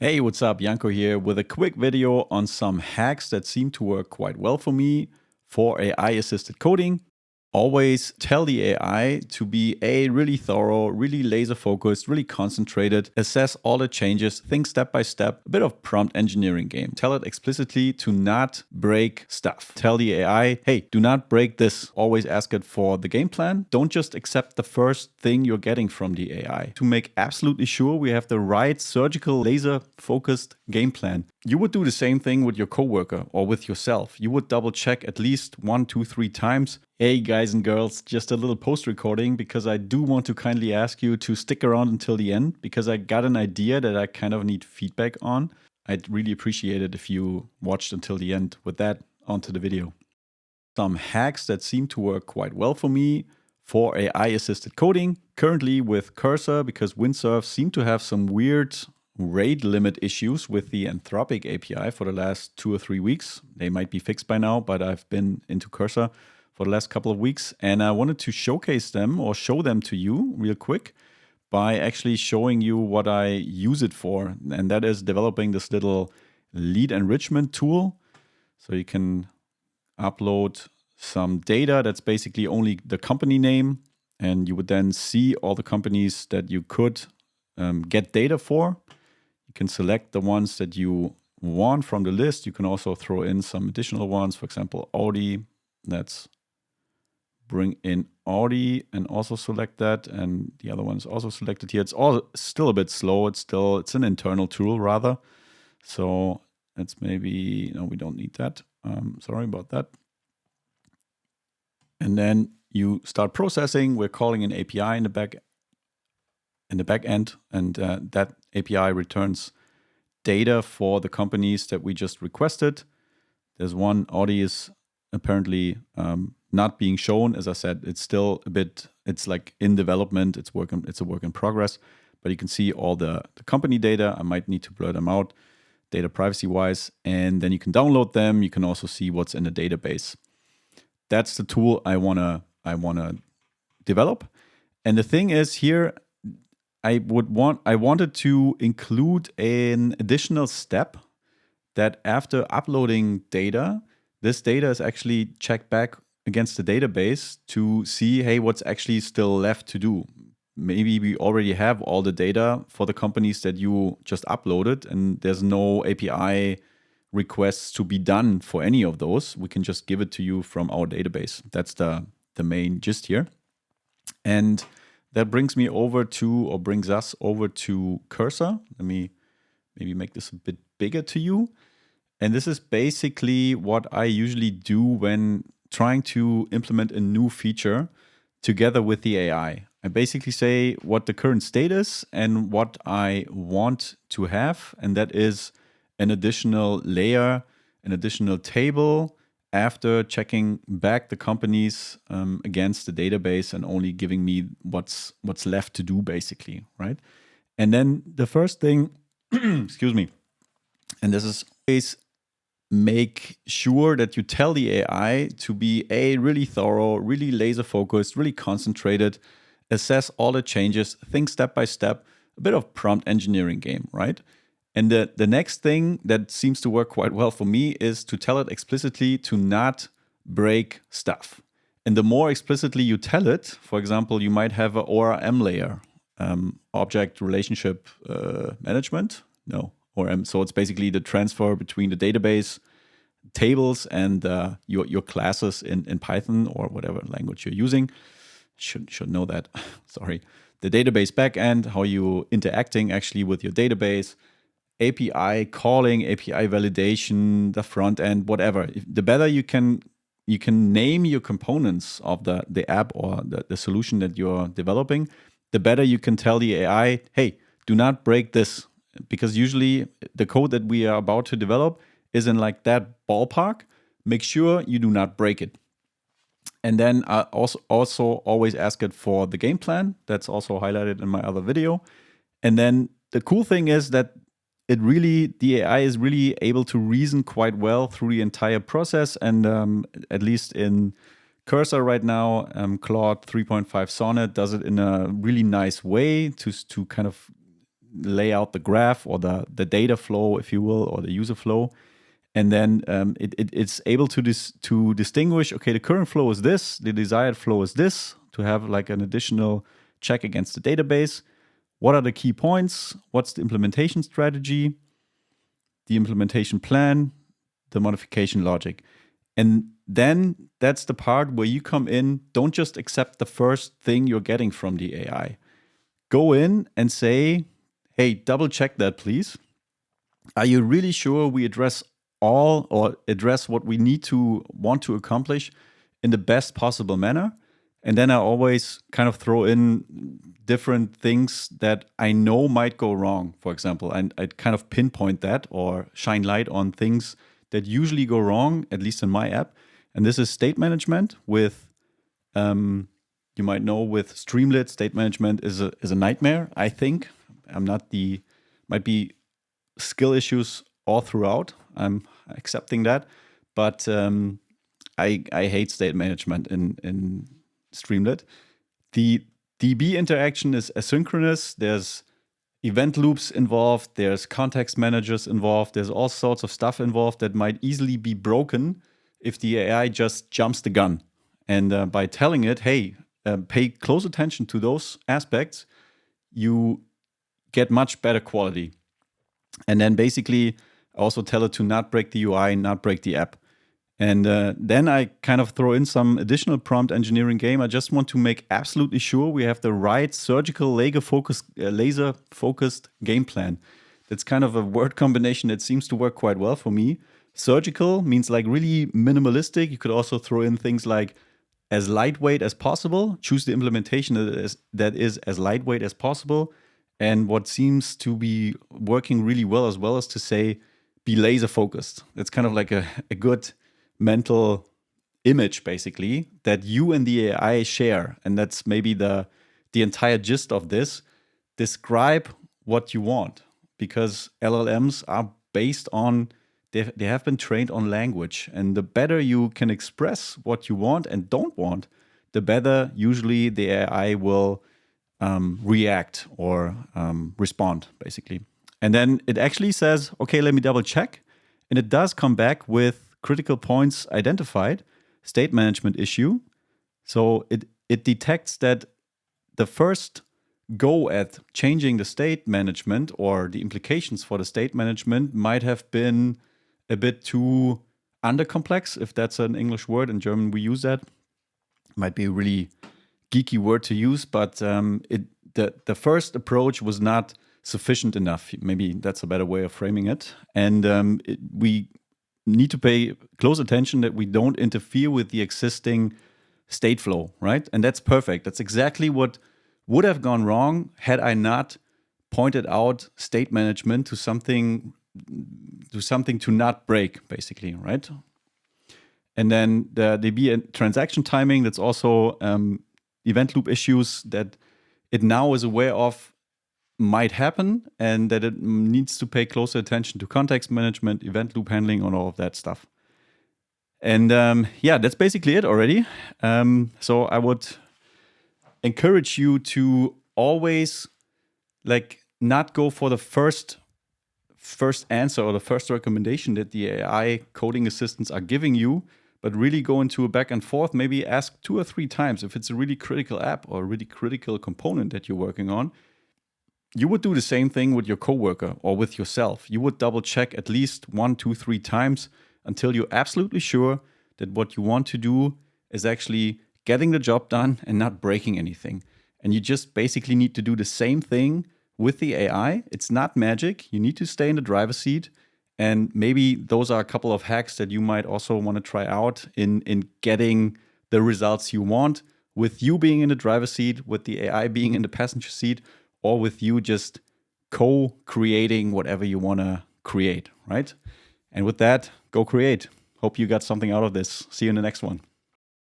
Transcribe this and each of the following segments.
Hey, what's up? Janko here with a quick video on some hacks that seem to work quite well for me for AI-assisted coding. Always tell the AI to be really thorough, really laser focused, really concentrated, assess all the changes, think step by step, a bit of prompt engineering game. Tell it explicitly to not break stuff. Tell the AI, hey, do not break this. Always ask it for the game plan. Don't just accept the first thing you're getting from the AI. To make absolutely sure we have the right surgical laser focused game plan. You would do the same thing with your coworker or with yourself. You would double check at least 1, 2, 3 times. Hey guys and girls, just a little post recording because I do want to kindly ask you to stick around until the end because I got an idea that I kind of need feedback on. I'd really appreciate it if you watched until the end. With that, onto the video. Some hacks that seem to work quite well for me for AI-assisted coding. Currently with Cursor, because Windsurf seemed to have some weird rate limit issues with the Anthropic API for the last 2 or 3 weeks. They might be fixed by now, but I've been into Cursor for the last couple of weeks, and I wanted to showcase them or show them to you real quick by actually showing you what I use it for, and that is developing this little lead enrichment tool. So you can upload some data that's basically only the company name, and you would then see all the companies that you could get data for. You can select the ones that you want from the list. You can also throw in some additional ones, for example, Audi. Let's bring in Audi and also select that, and the other one is also selected here. It's all still a bit slow. It's an internal tool rather. So let's maybe, no, we don't need that. Sorry about that. And then you start processing. We're calling an API in the back end, and that API returns data for the companies that we just requested. There's one, Audi is apparently not being shown. As I said, it's still a bit, it's like in development, it's a work in progress, but you can see all the company data. I might need to blur them out data privacy wise, and then you can download them. You can also see what's in the database. That's the tool I wanna develop. And the thing is here, I wanted to include an additional step that after uploading data, this data is actually checked back against the database to see, hey, what's actually still left to do. Maybe we already have all the data for the companies that you just uploaded, and there's no API requests to be done for any of those. We can just give it to you from our database. That's the main gist here. And that brings me over to, or brings us over to Cursor. Let me maybe make this a bit bigger to you. And this is basically what I usually do when trying to implement a new feature together with the AI. I basically say what the current state is and what I want to have. And that is an additional layer, an additional table after checking back the companies against the database and only giving me what's left to do, basically, right? And then the first thing, excuse me, and this is always make sure that you tell the AI to be really thorough, really laser focused, really concentrated, assess all the changes, think step by step, a bit of prompt engineering game, right? And the next thing that seems to work quite well for me is to tell it explicitly to not break stuff. And the more explicitly you tell it, for example, you might have an ORM layer, object relationship management. No, ORM. So it's basically the transfer between the database tables and your classes in Python or whatever language you're using. Should know that. Sorry. The database backend, how you interacting actually with your database. API calling, API validation, the front end, whatever. The better you can name your components of the app or the solution that you're developing, the better you can tell the AI, hey, do not break this. Because usually the code that we are about to develop is in like that ballpark. Make sure you do not break it. And then I also always ask it for the game plan. That's also highlighted in my other video. And then the cool thing is that the AI is really able to reason quite well through the entire process. And at least in Cursor right now, Claude 3.5 Sonnet does it in a really nice way to kind of lay out the graph or the data flow, if you will, or the user flow. And then it's able to distinguish, okay, the current flow is this, the desired flow is this, to have like an additional check against the database. What are the key points? What's the implementation strategy, the implementation plan, the modification logic? And then that's the part where you come in. Don't just accept the first thing you're getting from the AI. Go in and say, hey, double check that, please. Are you really sure we address all or address what we want to accomplish in the best possible manner? And then I always kind of throw in different things that I know might go wrong, for example. And I'd kind of pinpoint that or shine light on things that usually go wrong, at least in my app. And this is state management with, you might know with Streamlit, state management is a nightmare, I think. Might be skill issues all throughout. I'm accepting that. But I hate state management in Streamlit. The DB interaction is asynchronous. There's event loops involved. There's context managers involved. There's all sorts of stuff involved that might easily be broken if the AI just jumps the gun. And by telling it, hey, pay close attention to those aspects, you get much better quality. And then basically also tell it to not break the UI, not break the app. And then I kind of throw in some additional prompt engineering game. I just want to make absolutely sure we have the right surgical laser-focused game plan. That's kind of a word combination that seems to work quite well for me. Surgical means like really minimalistic. You could also throw in things like as lightweight as possible. Choose the implementation that is as lightweight as possible. And what seems to be working really well as well is to say, be laser focused. It's kind of like a good mental image, basically, that you and the AI share. And that's maybe the entire gist of this. Describe what you want, because LLMs are based on, they have been trained on language. And the better you can express what you want and don't want, the better usually the AI will react or respond, basically. And then it actually says, okay, let me double check. And it does come back with critical points identified, state management issue. So it detects that the first go at changing the state management or the implications for the state management might have been a bit too undercomplex, if that's an English word. In German, we use that. Might be a really geeky word to use, but the first approach was not sufficient enough. Maybe that's a better way of framing it. And we need to pay close attention that we don't interfere with the existing state flow, right? And that's perfect. That's exactly what would have gone wrong had I not pointed out state management to something to not break, basically, right? And then the DB transaction timing, that's also event loop issues that it now is aware of might happen, and that it needs to pay closer attention to context management, event loop handling, and all of that stuff. And that's basically it already. So I would encourage you to always not go for the first answer or the first recommendation that the AI coding assistants are giving you, but really go into a back and forth, maybe ask 2 or 3 times if it's a really critical app or a really critical component that you're working on. You would do the same thing with your coworker or with yourself. You would double check at least 1, 2, 3 times until you're absolutely sure that what you want to do is actually getting the job done and not breaking anything. And you just basically need to do the same thing with the AI. It's not magic. You need to stay in the driver's seat. And maybe those are a couple of hacks that you might also want to try out in getting the results you want, with you being in the driver's seat, with the AI being in the passenger seat, or with you just co-creating whatever you want to create, right? And with that, go create. Hope you got something out of this. See you in the next one.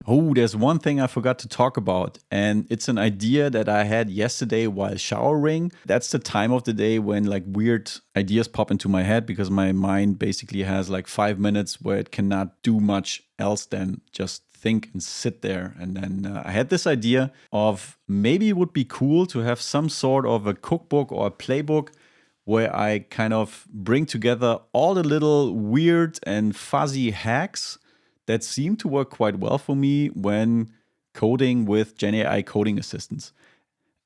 Oh, there's one thing I forgot to talk about, and it's an idea that I had yesterday while showering. That's the time of the day when weird ideas pop into my head, because my mind basically has 5 minutes where it cannot do much else than just think and sit there. And then I had this idea of maybe it would be cool to have some sort of a cookbook or a playbook where I kind of bring together all the little weird and fuzzy hacks that seem to work quite well for me when coding with GenAI coding assistants.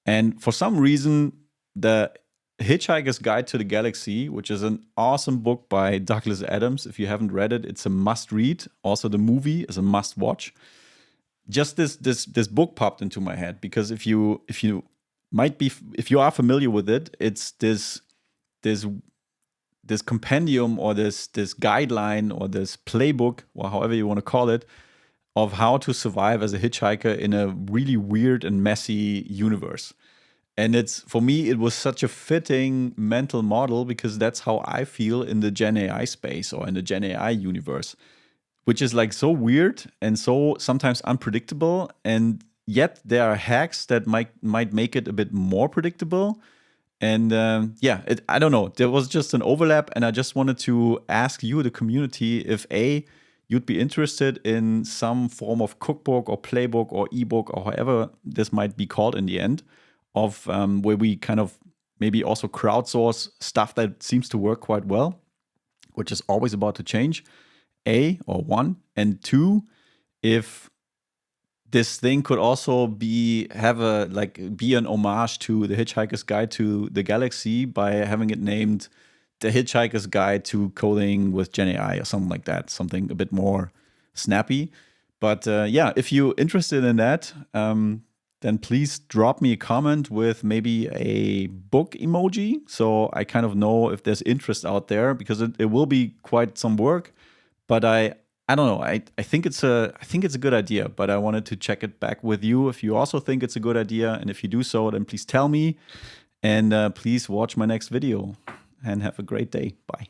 And for some reason, the Hitchhiker's Guide to the Galaxy, which is an awesome book by Douglas Adams. If you haven't read it, it's a must read. Also, the movie is a must watch. Just this book popped into my head because if you are familiar with it, it's this compendium or this guideline or this playbook or however you want to call it of how to survive as a hitchhiker in a really weird and messy universe. And for me, it was such a fitting mental model because that's how I feel in the GenAI space or in the GenAI universe, which is like so weird and so sometimes unpredictable. And yet there are hacks that might make it a bit more predictable. And I don't know. There was just an overlap. And I just wanted to ask you, the community, if you'd be interested in some form of cookbook or playbook or ebook or however this might be called in the end, of where we kind of maybe also crowdsource stuff that seems to work quite well, which is always about to change, one. And two, if this thing could also be an homage to the Hitchhiker's Guide to the Galaxy by having it named The Hitchhiker's Guide to Coding with GenAI or something like that, something a bit more snappy. But if you're interested in that, then please drop me a comment with maybe a book emoji so I kind of know if there's interest out there, because it will be quite some work. But I don't know. I think it's a good idea, but I wanted to check it back with you if you also think it's a good idea. And if you do so, then please tell me. And please watch my next video and have a great day. Bye.